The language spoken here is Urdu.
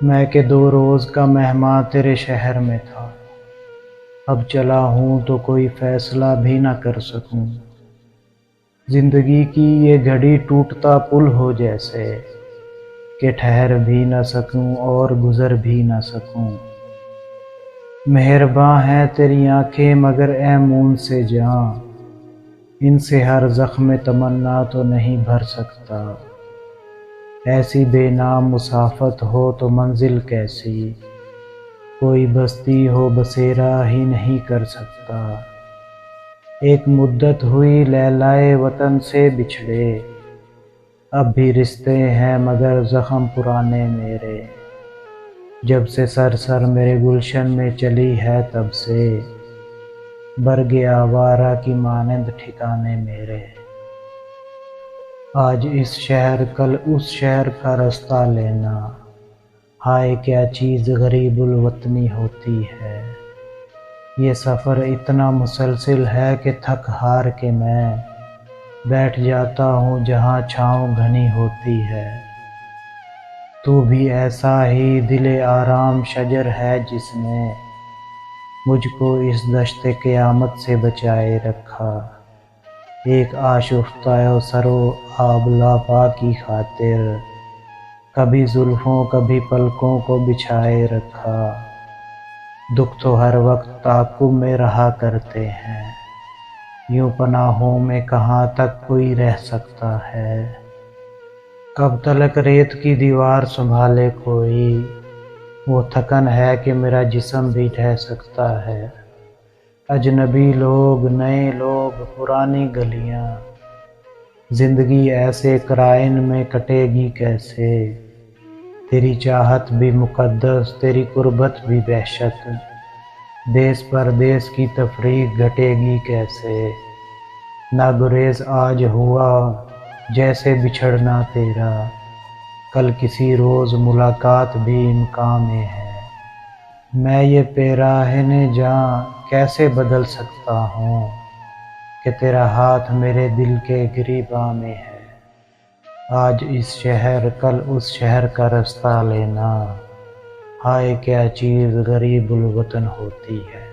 میں کہ 2 روز کا مہمان تیرے شہر میں تھا، اب چلا ہوں تو کوئی فیصلہ بھی نہ کر سکوں۔ زندگی کی یہ گھڑی ٹوٹتا پل ہو جیسے کہ ٹھہر بھی نہ سکوں اور گزر بھی نہ سکوں۔ مہرباں ہیں تیری آنکھیں مگر اے مون سے جاں، ان سے ہر زخم تمنا تو نہیں بھر سکتا۔ ایسی بے نام مسافت ہو تو منزل کیسی، کوئی بستی ہو بسیرا ہی نہیں کر سکتا۔ ایک مدت ہوئی لیلائے وطن سے بچھڑے، اب بھی رشتے ہیں مگر زخم پرانے میرے۔ جب سے سر میرے گلشن میں چلی ہے تب سے، برگ آوارہ کی مانند ٹھکانے میرے۔ آج اس شہر کل اس شہر کا رستہ لینا، ہائے کیا چیز غریب الوطنی ہوتی ہے۔ یہ سفر اتنا مسلسل ہے کہ تھک ہار کے میں بیٹھ جاتا ہوں جہاں چھاؤں گھنی ہوتی ہے۔ تو بھی ایسا ہی دل آرام شجر ہے جس نے مجھ کو اس دشت قیامت سے بچائے رکھا۔ ایک آشفتہ سر و آبلافا کی خاطر کبھی زلفوں کبھی پلکوں کو بچھائے رکھا۔ دکھ تو ہر وقت تعاقب میں رہا کرتے ہیں، یوں پناہوں میں کہاں تک کوئی رہ سکتا ہے۔ کب تلک ریت کی دیوار سنبھالے کوئی، وہ تھکن ہے کہ میرا جسم بھی ڈھہ سکتا ہے۔ اجنبی لوگ نئے لوگ پرانی گلیاں، زندگی ایسے قرائن میں کٹے گی کیسے۔ تیری چاہت بھی مقدس تیری قربت بھی وحشت، دیس پردیس کی تفریق گھٹے گی کیسے۔ نہ گریز آج ہوا جیسے بچھڑنا تیرا، کل کسی روز ملاقات بھی امکان میں ہے۔ میں یہ پیراہن جاں کیسے بدل سکتا ہوں کہ تیرا ہاتھ میرے دل کے گریباں میں ہے۔ آج اس شہر کل اس شہر کا رستہ لینا، ہائے کیا چیز غریب الوطن ہوتی ہے۔